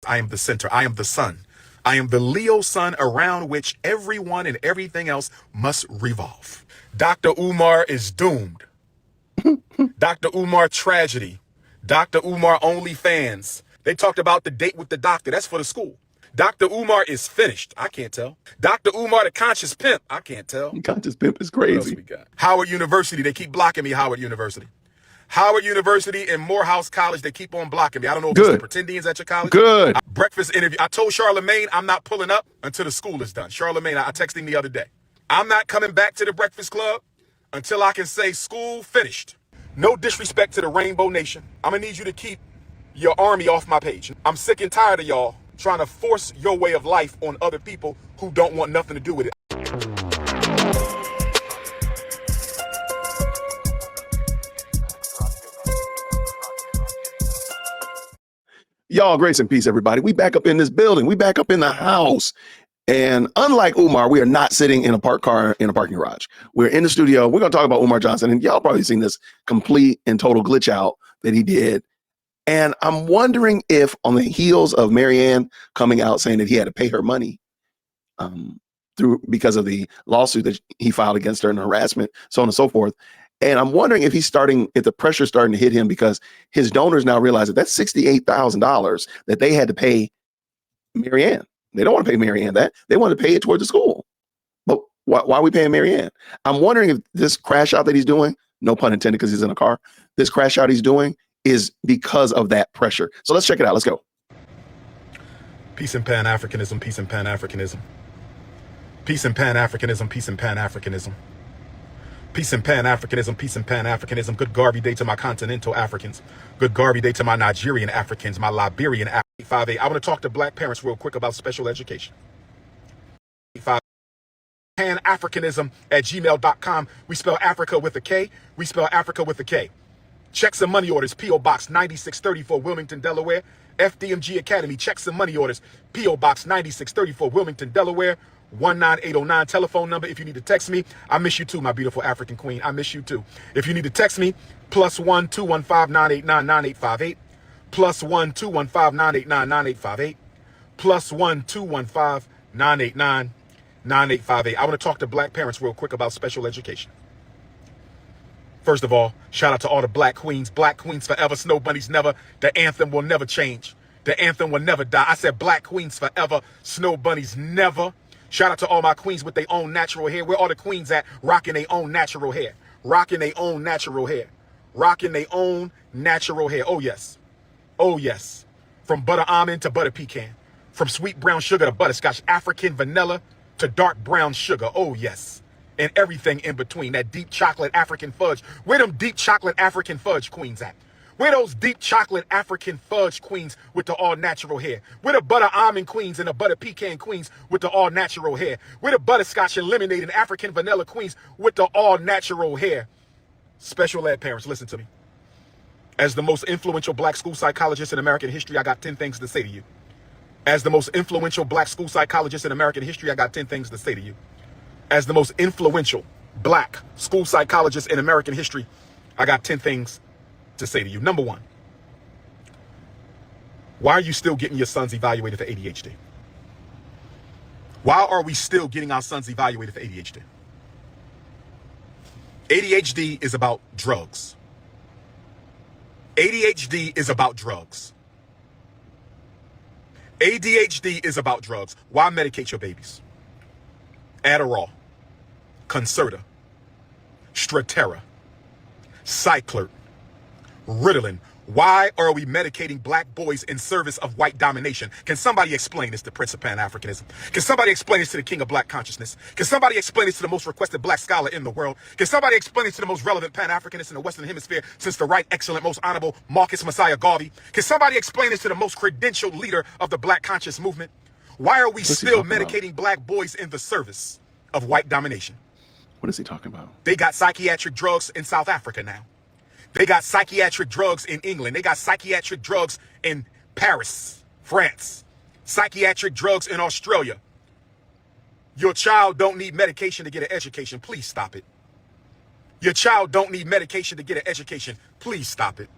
I am the center. I am the sun. I am the Leo sun around which everyone and everything else must revolve. Dr. Umar is doomed. Dr. Umar tragedy. Dr. Umar OnlyFans. They talked about the date with the doctor. That's for the school. Dr. Umar is finished. I can't tell. Dr. Umar, the conscious pimp. I can't tell. Conscious pimp is What else crazy. we got? Howard University. They keep blocking me, Howard University. Howard University and Morehouse College, they keep on blocking me. I don't know if it's the pretendians at your college. Good. Breakfast interview. I told Charlemagne I'm not pulling up until the school is done. Charlemagne, I texted him the other day. I'm not coming back to the Breakfast Club until I can say school finished. No disrespect to the Rainbow Nation. I'm going to need you to keep your army off my page. I'm sick and tired of y'all trying to force your way of life on other people who don't want nothing to do with it. Y'all, grace and peace, everybody. We back up in this building. We back up in the house. And unlike Umar, we are not sitting in a parked car in a parking garage. We're in the studio. We're going to talk about Umar Johnson. And y'all probably seen this complete and total glitch out that he did. And I'm wondering if on the heels of Marianne coming out saying that he had to pay her money because of the lawsuit that he filed against her and harassment, so on and so forth. And I'm wondering if if the pressure's starting to hit him because his donors now realize that that's $68,000 that they had to pay Marianne. They don't want to pay Marianne that. They want to pay it toward the school. But why are we paying Marianne? I'm wondering if this crash out that he's doing, no pun intended because he's in a car, this crash out he's doing is because of that pressure. So let's check it out. Let's go. Peace and Pan-Africanism, peace and Pan-Africanism. Peace and Pan-Africanism, peace and Pan-Africanism. Peace and Pan-Africanism, peace and Pan-Africanism. Good Garvey Day to my continental Africans. Good Garvey Day to my Nigerian Africans, my Liberian Africans. 5A. I want to talk to black parents real quick about special education. Pan-Africanism@gmail.com. We spell Africa with a K. We spell Africa with a K. Checks and money orders, P.O. Box 9634, Wilmington, Delaware. FDMG Academy, checks and money orders, P.O. Box 9634, Wilmington, Delaware. 19809 telephone number if you need to text me. I miss you too, my beautiful African queen. I miss you too. If you need to text me, +1 215 989 9858. +1 215 989 9858. +1 215 989 9858. I want to talk to black parents real quick about special education. First of all, shout out to all the black queens. Black queens forever, snow bunnies never. The anthem will never change. The anthem will never die. I said black queens forever, snow bunnies never. Shout out to all my queens with their own natural hair. Where all the queens at? Rocking their own natural hair. Rocking their own natural hair. Rocking their own natural hair. Oh, yes. Oh, yes. From butter almond to butter pecan. From sweet brown sugar to butterscotch. African vanilla to dark brown sugar. Oh, yes. And everything in between. That deep chocolate African fudge. Where them deep chocolate African fudge queens at? Where those deep chocolate African fudge queens with the all natural hair? Where the butter almond queens and the butter pecan queens with the all natural hair? Where the butterscotch and lemonade and African vanilla queens with the all natural hair? Special ed parents, listen to me. As the most influential black school psychologist in American history, I got 10 things to say to you. As the most influential black school psychologist in American history, I got 10 things to say to you. As the most influential black school psychologist in American history, I got 10 things to say to you. Number one, why are you still getting your sons evaluated for ADHD? Why are we still getting our sons evaluated for ADHD? ADHD is about drugs. ADHD is about drugs. ADHD is about drugs. Why medicate your babies? Adderall, Concerta, Strattera, Cyclert, Ritalin. Why are we medicating black boys in service of white domination? Can somebody explain this to Prince of Pan-Africanism? Can somebody explain this to the king of black consciousness? Can somebody explain this to the most requested black scholar in the world? Can somebody explain this to the most relevant Pan-Africanist in the Western Hemisphere since the right, excellent, most honorable Marcus Messiah Garvey? Can somebody explain this to the most credentialed leader of the black conscious movement? Why are we still medicating black boys in the service of white domination? What is he talking about? They got psychiatric drugs in South Africa now. They got psychiatric drugs in England. They got psychiatric drugs in Paris, France. Psychiatric drugs in Australia. Your child don't need medication to get an education. Please stop it. Your child don't need medication to get an education. Please stop it.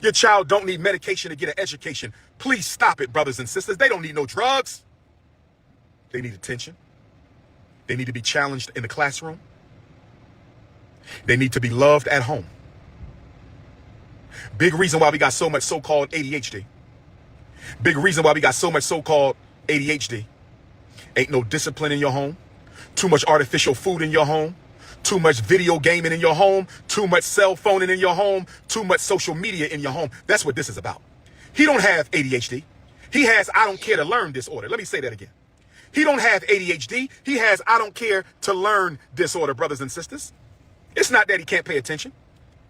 Your child don't need medication to get an education. Please stop it, brothers and sisters. They don't need no drugs. They need attention. They need to be challenged in the classroom. They need to be loved at home. Big reason why we got so much so-called ADHD. Big reason why we got so much so-called ADHD. Ain't no discipline in your home. Too much artificial food in your home. Too much video gaming in your home. Too much cell phoning in your home. Too much social media in your home. That's what this is about. He don't have ADHD. He has I don't care to learn disorder. Let me say that again. He don't have ADHD. He has I don't care to learn disorder, brothers and sisters. It's not that he can't pay attention.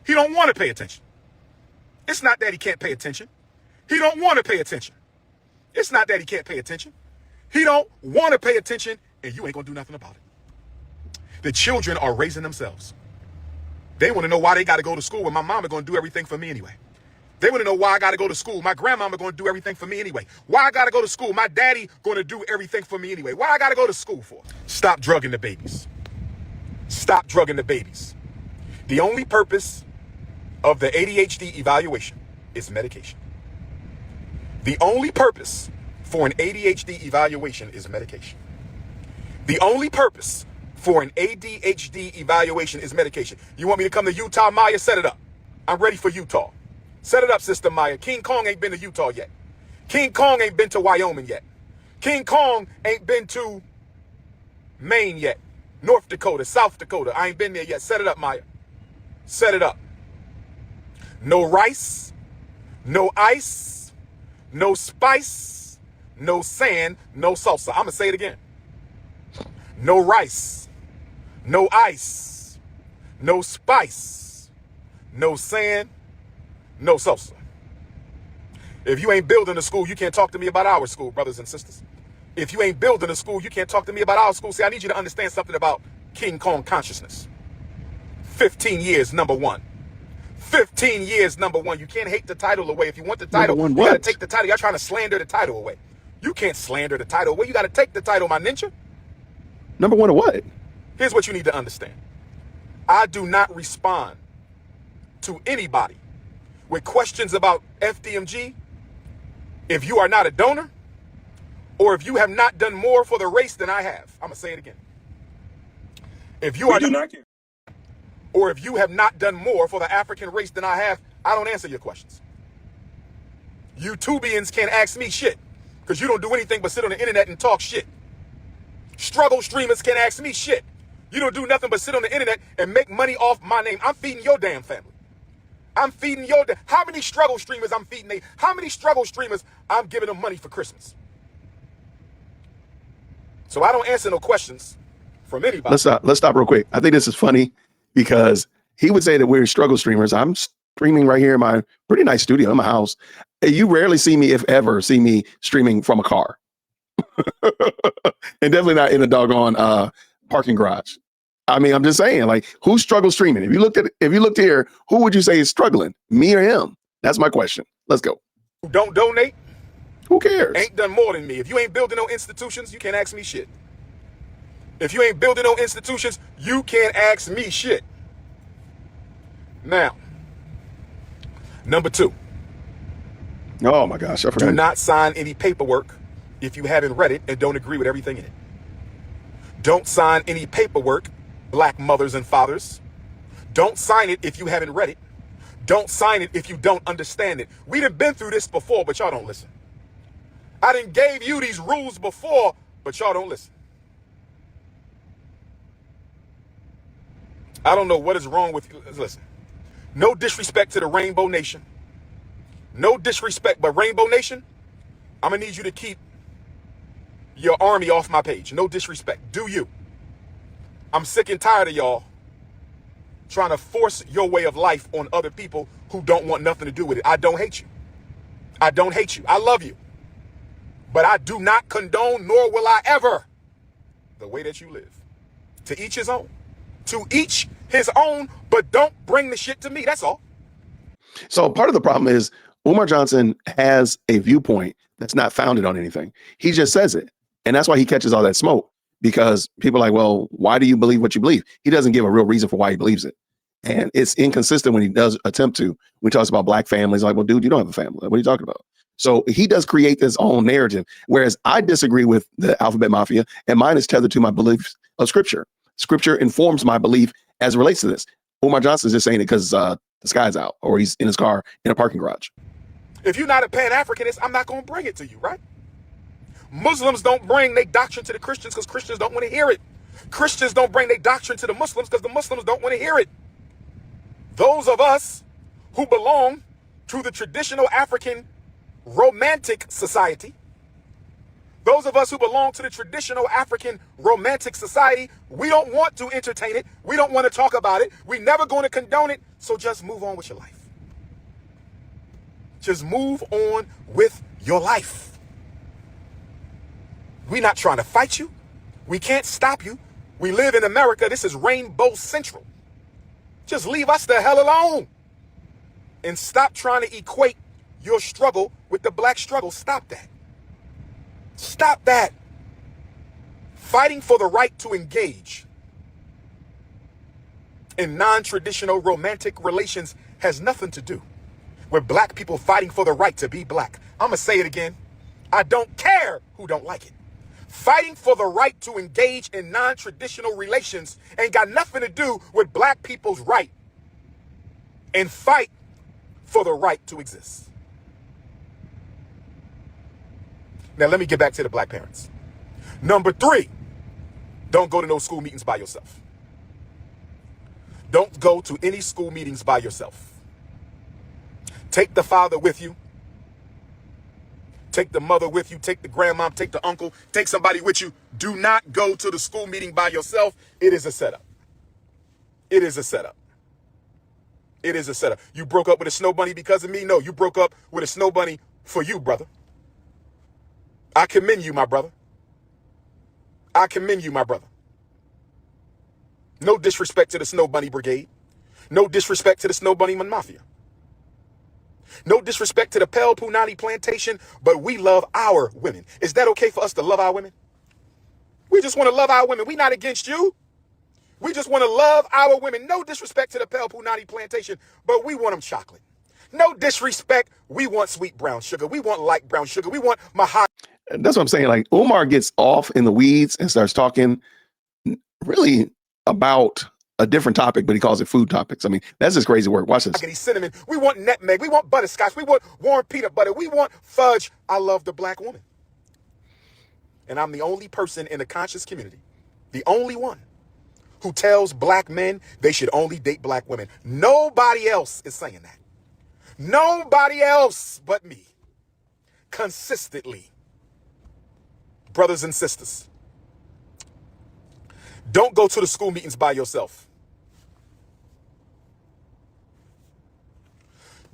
He don't want to pay attention. It's not that he can't pay attention. He don't want to pay attention. It's not that he can't pay attention. He don't want to pay attention, and you ain't going to do nothing about it. The children are raising themselves. They want to know why they got to go to school when my mama going to do everything for me anyway. They want to know why I got to go to school. My grandmama going to do everything for me anyway. Why I got to go to school. My daddy going to do everything for me anyway. Why I got to go to school for? Stop drugging the babies. Stop drugging the babies. The only purpose of the ADHD evaluation is medication. The only purpose for an ADHD evaluation is medication. The only purpose for an ADHD evaluation is medication. You want me to come to Utah, Maya? Set it up. I'm ready for Utah. Set it up, Sister Maya. King Kong ain't been to Utah yet. King Kong ain't been to Wyoming yet. King Kong ain't been to Maine yet. North Dakota, South Dakota. I ain't been there yet. Set it up, Maya. Set it up. No rice, no ice, no spice, no sand, no salsa. I'm going to say it again. No rice, no ice, no spice, no sand, no salsa. If you ain't building a school, you can't talk to me about our school, brothers and sisters. If you ain't building a school, you can't talk to me about our school. See, I need you to understand something about King Kong consciousness. 15 years, number one. 15 years, number one. You can't hate the title away. If you want the title, you got to take the title. You're trying to slander the title away. You can't slander the title away. You got to take the title, my ninja. Number one of what? Here's what you need to understand. I do not respond to anybody with questions about FDMG if you are not a donor or if you have not done more for the race than I have. I'm going to say it again. If you are not, or if you have not done more for the African race than I have, I don't answer your questions. YouTubians can't ask me shit because you don't do anything but sit on the internet and talk shit. Struggle streamers can't ask me shit. You don't do nothing but sit on the internet and make money off my name. I'm feeding your damn family. I'm feeding your how many struggle streamers I'm feeding? How many struggle streamers I'm giving them money for Christmas? So I don't answer no questions from anybody. Let's stop real quick. I think this is funny because he would say that we're struggle streamers. I'm streaming right here in my pretty nice studio in my house. You rarely see me, if ever, see me streaming from a car. And definitely not in a doggone parking garage. I mean, I'm just saying, like, who's struggle streaming? If you looked here, who would you say is struggling? Me or him? That's my question. Let's go. Don't donate. Who cares? Ain't done more than me. If you ain't building no institutions, you can't ask me shit. If you ain't building no institutions, you can't ask me shit. Now, number 2. Oh my gosh, I forgot. Do not sign any paperwork if you haven't read it and don't agree with everything in it. Don't sign any paperwork, black mothers and fathers. Don't sign it if you haven't read it. Don't sign it if you don't understand it. We done been through this before, but y'all don't listen. I done gave you these rules before, but y'all don't listen. I don't know what is wrong with you. Listen, no disrespect to the Rainbow Nation. No disrespect, but Rainbow Nation, I'm going to need you to keep your army off my page. No disrespect. Do you? I'm sick and tired of y'all trying to force your way of life on other people who don't want nothing to do with it. I don't hate you. I don't hate you. I love you. But I do not condone, nor will I ever, the way that you live. To each his own. To each his own, but don't bring the shit to me. That's all. So part of the problem is Umar Johnson has a viewpoint that's not founded on anything. He just says it. And that's why he catches all that smoke, because people are like, well, why do you believe what you believe? He doesn't give a real reason for why he believes it. And it's inconsistent when he does attempt to. When he talks about black families, like, well, dude, you don't have a family. What are you talking about? So he does create this own narrative, whereas I disagree with the Alphabet Mafia, and mine is tethered to my beliefs of Scripture. Scripture informs my belief as it relates to this. Umar Johnson's just saying it because the sky's out, or he's in his car in a parking garage. If you're not a Pan-Africanist, I'm not going to bring it to you, right? Muslims don't bring their doctrine to the Christians because Christians don't want to hear it. Christians don't bring their doctrine to the Muslims because the Muslims don't want to hear it. Those of us who belong to the traditional African romantic society, those of us who belong to the traditional African romantic society, we don't want to entertain it. We don't want to talk about it. We're never going to condone it. So just move on with your life. Just move on with your life. We're not trying to fight you. We can't stop you. We live in America. This is Rainbow Central. Just leave us the hell alone. And stop trying to equate your struggle with the black struggle. Stop that. Stop that. Fighting for the right to engage in non-traditional romantic relations has nothing to do with black people fighting for the right to be black. I'm going to say it again. I don't care who don't like it. Fighting for the right to engage in non-traditional relations ain't got nothing to do with black people's right. And fight for the right to exist. Now, let me get back to the black parents. Number 3, don't go to no school meetings by yourself. Don't go to any school meetings by yourself. Take the father with you. Take the mother with you. Take the grandma, take the uncle, take somebody with you. Do not go to the school meeting by yourself. It is a setup. It is a setup. It is a setup. You broke up with a snow bunny because of me? No, you broke up with a snow bunny for you, brother. I commend you, my brother. I commend you, my brother. No disrespect to the Snow Bunny Brigade. No disrespect to the Snow Bunny Mafia. No disrespect to the Pel Punani Plantation, but we love our women. Is that okay for us to love our women? We just want to love our women. We're not against you. We just want to love our women. No disrespect to the Pel Punani Plantation, but we want them chocolate. No disrespect. We want sweet brown sugar. We want light brown sugar. We want mahogany. That's what I'm saying. Like, Umar gets off in the weeds and starts talking really about a different topic, but he calls it food topics. I mean, that's just crazy work. Watch this. Cinnamon. We want nutmeg. We want butterscotch. We want warm peanut butter. We want fudge. I love the black woman. And I'm the only person in the conscious community, the only one, who tells black men they should only date black women. Nobody else is saying that. Nobody else but me. Consistently. Brothers and sisters, don't go to the school meetings by yourself.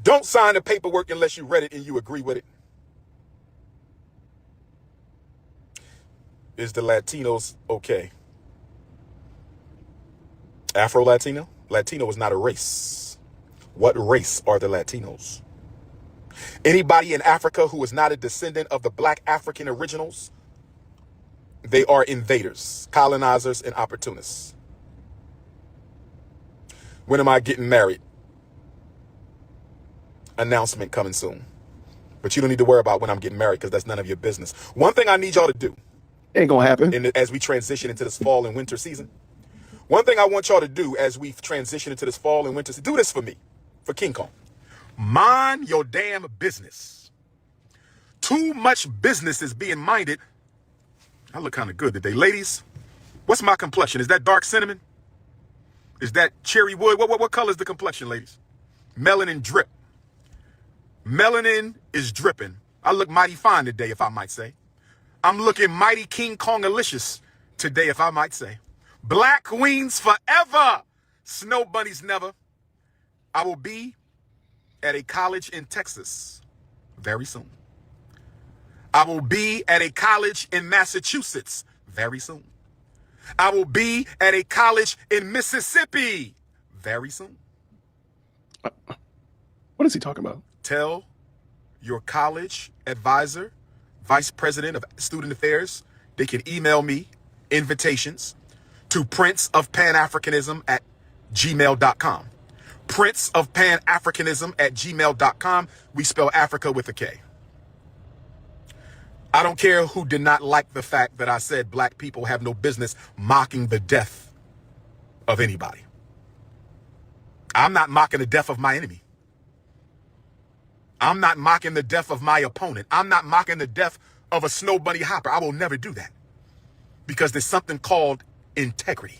Don't sign the paperwork unless you read it and you agree with it. Is the Latinos okay? Afro-Latino? Latino is not a race. What race are the Latinos? Anybody in Africa who is not a descendant of the black African originals, they are invaders, colonizers, and opportunists. When am I getting married? Announcement coming soon. But you don't need to worry about when I'm getting married because that's none of your business. One thing I need y'all to do. Ain't gonna happen. As we transition into this fall and winter season. One thing I want y'all to do as we transition into this fall and winter season. Do this for me. For King Kong. Mind your damn business. Too much business is being minded. I look kind of good today. Ladies, what's my complexion? Is that dark cinnamon? Is that cherry wood? What color is the complexion, ladies? Melanin drip. Melanin is dripping. I look mighty fine today, if I might say. I'm looking mighty King Kong-alicious today, if I might say. Black queens forever. Snow bunnies never. I will be at a college in Texas very soon. I will be at a college in Massachusetts very soon. I will be at a college in Mississippi very soon. What is he talking about? Tell your college advisor, vice president of student affairs, they can email me invitations to princeofpanafricanism@gmail.com. Prince of Pan-Africanism at gmail.com. We spell Africa with a K. I don't care who did not like the fact that I said black people have no business mocking the death of anybody. I'm not mocking the death of my enemy. I'm not mocking the death of my opponent. I'm not mocking the death of a snow bunny hopper. I will never do that because there's something called integrity.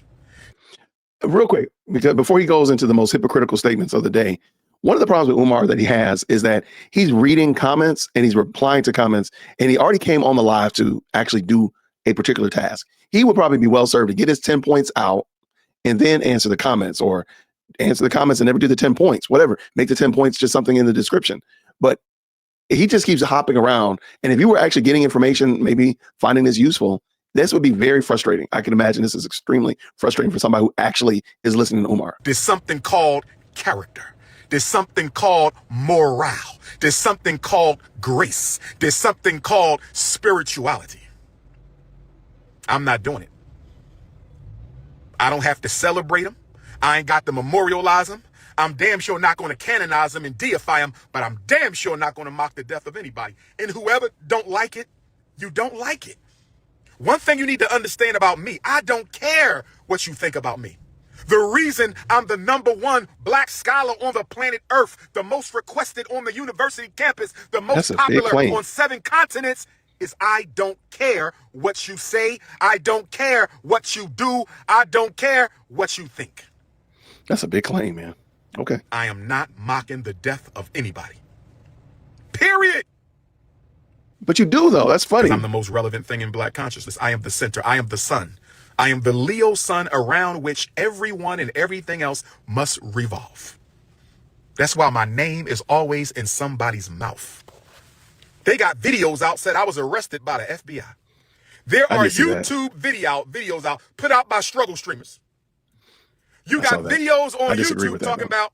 Real quick, because before he goes into the most hypocritical statements of the day, one of the problems with Umar that he has is that he's reading comments and he's replying to comments, and he already came on the live to actually do a particular task. He would probably be well served to get his 10 points out and then answer the comments, or answer the comments and never do the 10 points, whatever. Make the 10 points just something in the description. But he just keeps hopping around. And if you were actually getting information, maybe finding this useful, this would be very frustrating. I can imagine this is extremely frustrating for somebody who actually is listening to Umar. There's something called character. There's something called morale. There's something called grace. There's something called spirituality. I'm not doing it. I don't have to celebrate them. I ain't got to memorialize them. I'm damn sure not going to canonize them and deify them, but I'm damn sure not going to mock the death of anybody. And whoever don't like it, you don't like it. One thing you need to understand about me, I don't care what you think about me. The reason I'm the #1 black scholar on the planet Earth, the most requested on the university campus, the most popular on 7 continents, is I don't care what you say. I don't care what you do. I don't care what you think. That's a big claim, man. Okay. I am not mocking the death of anybody. Period. But you do, though. That's funny. I'm the most relevant thing in black consciousness. I am the center. I am the sun. I am the Leo sun around which everyone and everything else must revolve. That's why my name is always in somebody's mouth. They got videos out, said I was arrested by the FBI. There are YouTube videos out, put out by struggle streamers. You got videos on YouTube talking about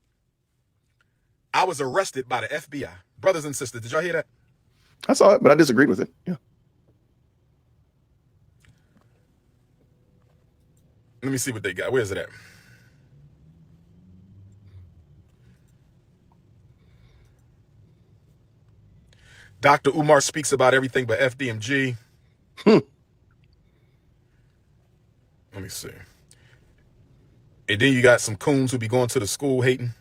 I was arrested by the FBI. Brothers and sisters, did y'all hear that? I saw it, but I disagreed with it. Yeah. Let me see what they got. Where's it at? Dr. Umar speaks about everything but FDMG. Let me see. And then you got some coons who be going to the school hating.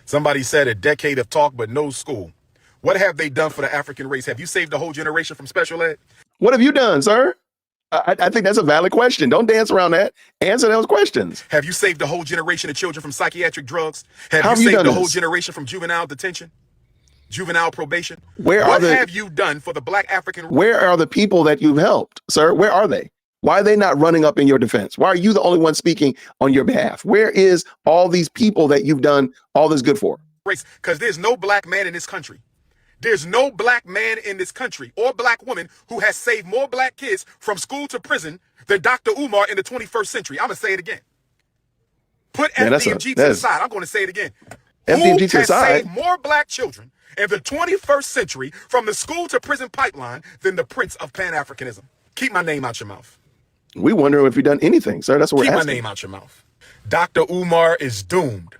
Somebody said a decade of talk, but no school. What have they done for the African race? Have you saved a whole generation from special ed? What have you done, sir? I think that's a valid question. Don't dance around that. Answer those questions. Have you saved a whole generation of children from psychiatric drugs? Have you saved a whole generation from juvenile detention? Juvenile probation? What have you done for the black African? Where are the people that you've helped, sir? Where are they? Why are they not running up in your defense? Why are you the only one speaking on your behalf? Where is all these people that you've done all this good for? Because there's no black man in this country. There's no black man in this country or black woman who has saved more black kids from school to prison than Dr. Umar in the 21st century. I'm going to say it again. Put FDMG to the side. I'm going to say it again. FDMG to the side. Who has saved more black children in the 21st century from the school to prison pipeline than the Prince of Pan-Africanism? Keep my name out your mouth. We wonder if you've done anything, sir. That's what we're asking. Keep my name out your mouth. Dr. Umar is doomed.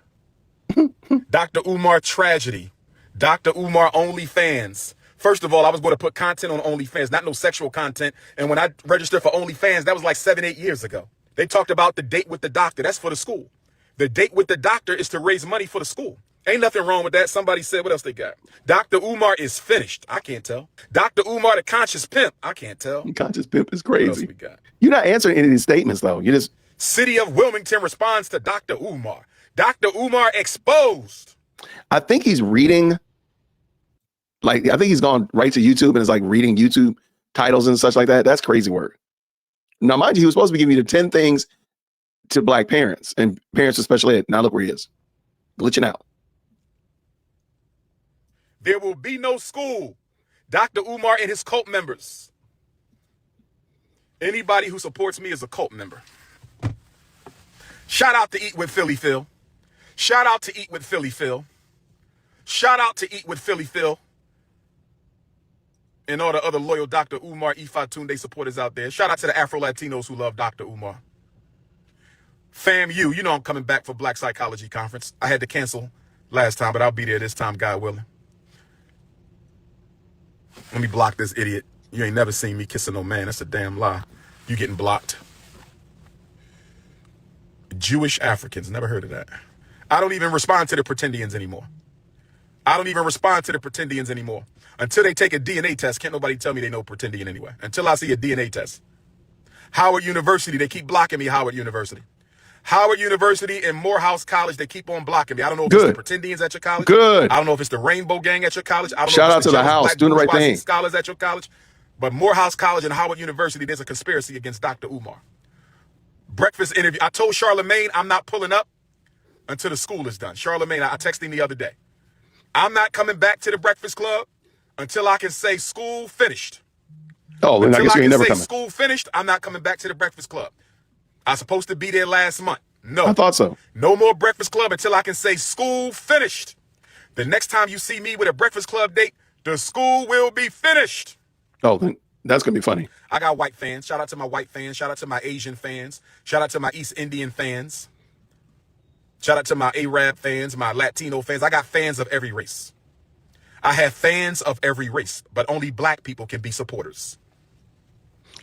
Dr. Umar tragedy. Dr. Umar OnlyFans. First of all, I was going to put content on OnlyFans, not no sexual content. And when I registered for OnlyFans, that was like 7-8 years ago. They talked about the date with the doctor. That's for the school. The date with the doctor is to raise money for the school. Ain't nothing wrong with that. Somebody said, what else they got? Dr. Umar is finished. I can't tell. Dr. Umar, the conscious pimp. I can't tell. Conscious pimp is crazy. What else we got? You're not answering any of these statements, though. You just... City of Wilmington responds to Dr. Umar. Dr. Umar exposed. I think he's reading, like, I think he's gone right to YouTube and is like reading YouTube titles and such like that. That's crazy work. Now, mind you, he was supposed to be giving you the 10 things to black parents and parents with special ed. Now look where he is, glitching out. There will be no school. Dr. Umar and his cult members. Anybody who supports me is a cult member. Shout out to Eat with Philly Phil. Shout out to Eat with Philly Phil. Shout out to Eat with Philly Phil. And all the other loyal Dr. Umar Ifa Tunde supporters out there. Shout out to the Afro-Latinos who love Dr. Umar. FAMU, you know I'm coming back for Black Psychology Conference. I had to cancel last time, but I'll be there this time, God willing. Let me block this idiot. You ain't never seen me kissing no man. That's a damn lie. You getting blocked. Jewish Africans, never heard of that. I don't even respond to the pretendians anymore. Until they take a DNA test, can't nobody tell me they know pretendian anyway. Until I see a DNA test. Howard University, they keep blocking me, Howard University. Howard University and Morehouse College, they keep on blocking me. I don't know if it's the pretendians at your college. Good. I don't know if it's the Rainbow Gang at your college. I don't Shout know if out it's to the house, Black doing the right bourgeoisie thing. Scholars at your college. But Morehouse College and Howard University, there's a conspiracy against Dr. Umar. Breakfast interview. I told Charlemagne I'm not pulling up until the school is done. Charlemagne, I texted him the other day. I'm not coming back to the Breakfast Club until I can say school finished. Oh, then I guess you ain't never coming. School finished, I'm not coming back to the Breakfast Club. I was supposed to be there last month. No. I thought so. No more Breakfast Club until I can say school finished. The next time you see me with a Breakfast Club date, the school will be finished. Oh, then that's going to be funny. I got white fans. Shout out to my white fans. Shout out to my Asian fans. Shout out to my East Indian fans. Shout out to my Arab fans, my Latino fans. I got fans of every race. I have fans of every race, but only black people can be supporters.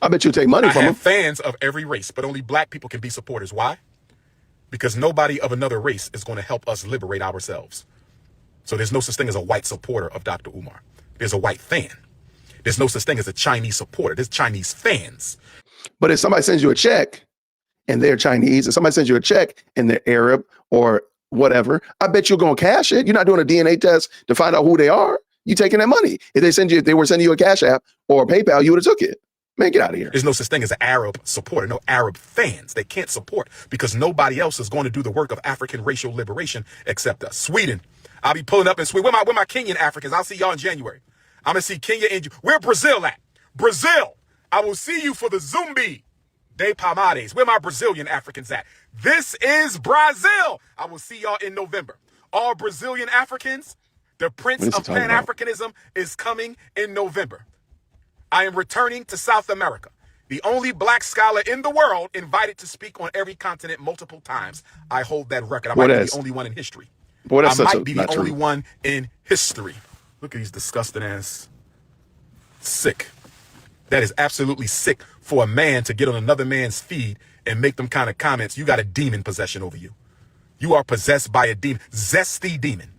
I bet you take money from I them. have fans of every race, but only black people can be supporters. Why? Because nobody of another race is going to help us liberate ourselves. So there's no such thing as a white supporter of Dr. Umar. There's a white fan. There's no such thing as a Chinese supporter. There's Chinese fans. But if somebody sends you a check and they're Chinese, and somebody sends you a check and they're Arab or whatever, I bet you're going to cash it. You're not doing a DNA test to find out who they are. You taking that money. If they were sending you a Cash App or a PayPal, you would have took it. Man, get out of here. There's no such thing as an Arab supporter, no Arab fans. They can't support because nobody else is going to do the work of African racial liberation except us. Sweden. I'll be pulling up in Sweden. Where my Kenyan Africans? I'll see y'all in January. I'm going to see Kenya in where Brazil at? Brazil. I will see you for the Zumbi de Palmares. Where my Brazilian Africans at? This is Brazil. I will see y'all in November. All Brazilian Africans, the Prince of Pan-Africanism is coming in November. I am returning to South America. The only black scholar in the world invited to speak on every continent multiple times. I hold that record. I might be the only one in history. Boy, I might be the only one in history. Look at these disgusting ass. Sick. That is absolutely sick for a man to get on another man's feed and make them kind of comments. You got a demon possession over you. You are possessed by a demon. Zesty demon.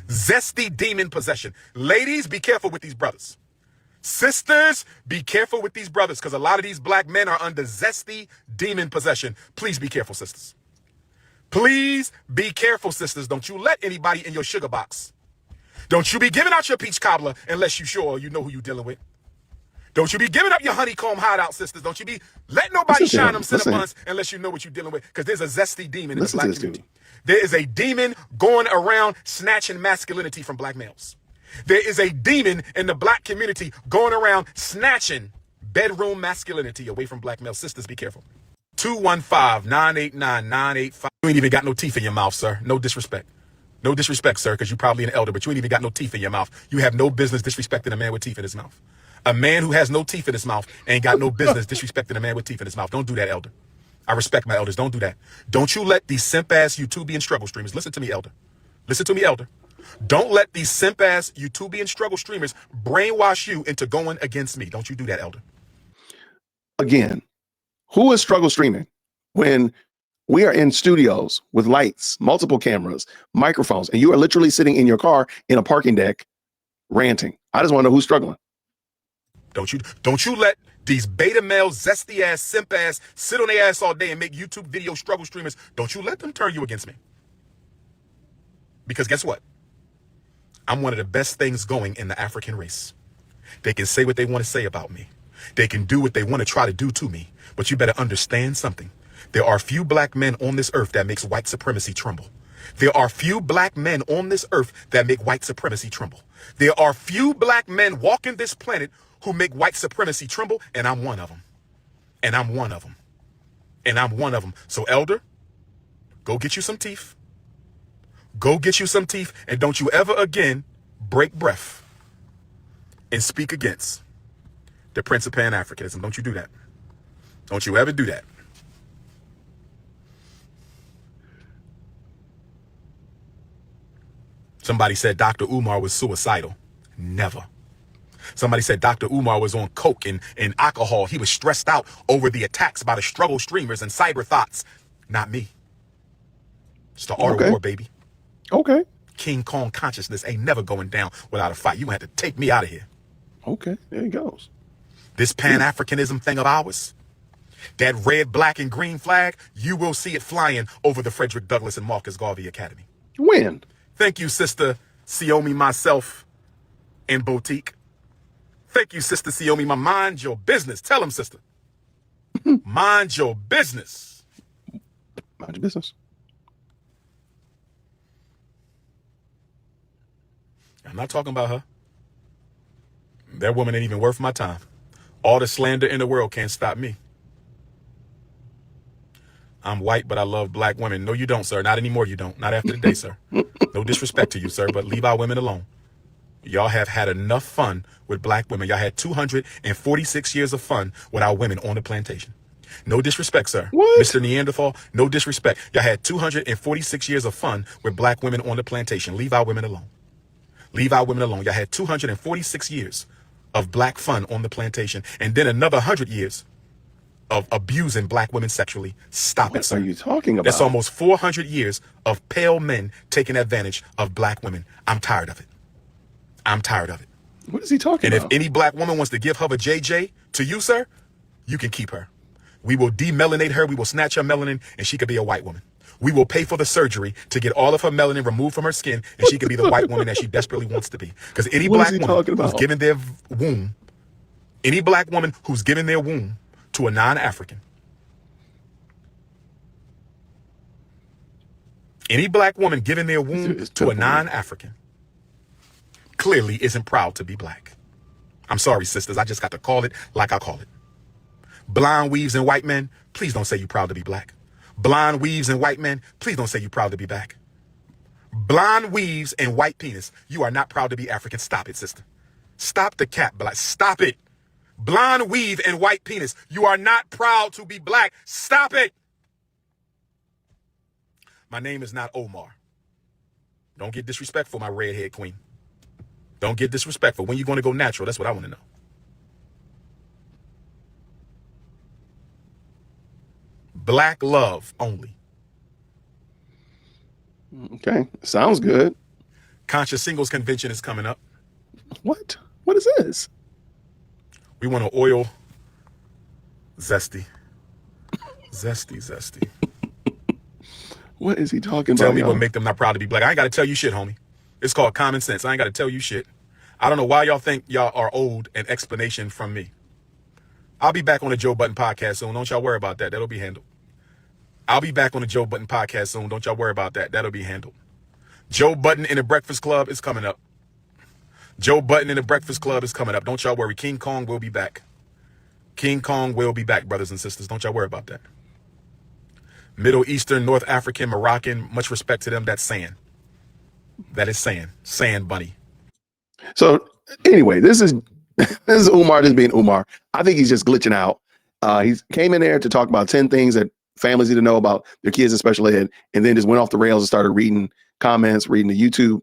Zesty demon possession. Ladies, be careful with these brothers. Sisters, be careful with these brothers because a lot of these black men are under zesty demon possession. Please be careful, sisters. Please be careful, sisters. Don't you let anybody in your sugar box. Don't you be giving out your peach cobbler unless you sure you know who you're dealing with. Don't you be giving up your honeycomb hideout, sisters. Don't you be let nobody shine them Cinnabons unless you know what you're dealing with because there's a zesty demon in the black community. There is a demon going around snatching masculinity from black males. There is a demon in the black community going around snatching bedroom masculinity away from black males. Sisters, be careful. 215-989-985. You ain't even got no teeth in your mouth, sir. No disrespect. No disrespect, sir, because you're probably an elder, but you ain't even got no teeth in your mouth. You have no business disrespecting a man with teeth in his mouth. A man who has no teeth in his mouth ain't got no business disrespecting a man with teeth in his mouth. Don't do that, elder. I respect my elders. Don't do that. Don't you let these simp-ass YouTubian struggle streamers, listen to me, elder. Listen to me, elder. Don't let these simp-ass YouTubian struggle streamers brainwash you into going against me. Don't you do that, elder. Again, who is struggle streaming when we are in studios with lights, multiple cameras, microphones, and you are literally sitting in your car in a parking deck ranting? I just want to know who's struggling. Don't you let these beta male, zesty ass, simp ass sit on their ass all day and make YouTube video struggle streamers. Don't you let them turn you against me. Because guess what? I'm one of the best things going in the African race. They can say what they want to say about me. They can do what they want to try to do to me. But you better understand something. There are few black men on this earth that makes white supremacy tremble. There are few black men on this earth that make white supremacy tremble. There are few black men walking this planet who make white supremacy tremble, and I'm one of them. And I'm one of them. And I'm one of them. So, elder, go get you some teeth. Go get you some teeth, and don't you ever again break breath and speak against the Prince of Pan-Africanism. Don't you do that. Don't you ever do that. Somebody said Dr. Umar was suicidal. Never. Somebody said Dr. Umar was on coke and alcohol. He was stressed out over the attacks by the struggle streamers and cyber thoughts. Not me. It's the art of war, baby. Okay. King Kong consciousness ain't never going down without a fight. You gonna have to take me out of here. Okay, there he goes. This Pan-Africanism thing of ours, that red, black, and green flag, you will see it flying over the Frederick Douglass and Marcus Garvey Academy. When? Thank you, Sister Siomi, myself, and Boutique. Thank you, Sister Siomi. Mind your business. Tell him, sister. Mind your business. Mind your business. I'm not talking about her. That woman ain't even worth my time. All the slander in the world can't stop me. I'm white, but I love black women. No, you don't, sir. Not anymore, you don't. Not after the day, sir. No disrespect to you, sir, but leave our women alone. Y'all have had enough fun with black women. Y'all had 246 years of fun with our women on the plantation. No disrespect, sir. What? Mr. Neanderthal, no disrespect. Y'all had 246 years of fun with black women on the plantation. Leave our women alone. Leave our women alone. Y'all had 246 years of black fun on the plantation, and then another 100 years of abusing black women sexually. Stop it, sir. What are you talking about? That's almost 400 years of pale men taking advantage of black women. I'm tired of it. I'm tired of it. What is he talking And about? if any black woman wants to give her a JJ to you, sir, you can keep her. We will demelanate her. We will snatch her melanin, and she could be a white woman. We will pay for the surgery to get all of her melanin removed from her skin, and she could be the white woman that she desperately wants to be. Because any What is black he woman talking who's about? given their womb, any black woman who's given their womb to a non-African, any black woman giving their womb to a non-African clearly isn't proud to be black. I'm sorry, sisters. I just got to call it like I call it. Blonde weaves and white men, please don't say you're proud to be black. Blonde weaves and white men, please don't say you're proud to be black. Blonde weaves and white penis, you are not proud to be African. Stop it, sister. Stop the cap, black. Stop it. Blonde weave and white penis, you are not proud to be black. Stop it. My name is not Omar. Don't get disrespectful, my redhead queen. Don't get disrespectful. When you going to go natural? That's what I want to know. Black love only. Okay, sounds good. Conscious Singles Convention is coming up. What? What is this? We want to oil Zesty. Zesty. What is he talking Tell about? me y'all? what make them not proud to be black. I ain't got to tell you shit, homie. It's called common sense. I ain't got to tell you shit. I don't know why y'all think y'all are owed an explanation from me. I'll be back on the Joe Button podcast soon. Don't y'all worry about that. That'll be handled. I'll be back on the Joe Button podcast soon. Don't y'all worry about that. That'll be handled. Joe Button in the Breakfast Club is coming up. Joe Button in the Breakfast Club is coming up. Don't y'all worry. King Kong will be back. King Kong will be back, brothers and sisters. Don't y'all worry about that. Middle Eastern, North African, Moroccan, much respect to them. That's sand. That is sand. Sand bunny. So anyway, this is Umar just being Umar. I think he's just glitching out. He came in there to talk about 10 things that families need to know about their kids in special ed, and then just went off the rails and started reading comments, reading the YouTube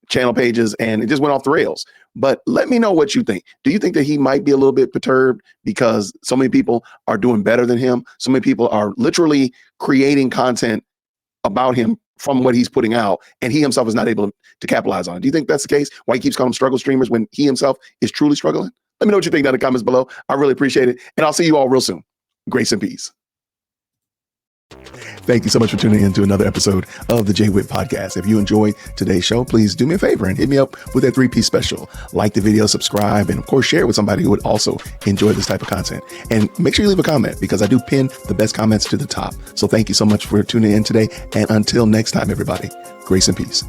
channel pages, and it just went off the rails. But let me know what you think. Do you think that he might be a little bit perturbed because so many people are doing better than him? So many people are literally creating content about him from what he's putting out, and he himself is not able to capitalize on it. Do you think that's the case? Why he keeps calling them struggle streamers when he himself is truly struggling? Let me know what you think down in the comments below. I really appreciate it. And I'll see you all real soon. Grace and peace. Thank you so much for tuning in to another episode of the JWhit Podcast. If you enjoyed today's show, please do me a favor and hit me up with that 3-piece special. Like the video, subscribe, and of course, share it with somebody who would also enjoy this type of content. And make sure you leave a comment because I do pin the best comments to the top. So thank you so much for tuning in today. And until next time, everybody, grace and peace.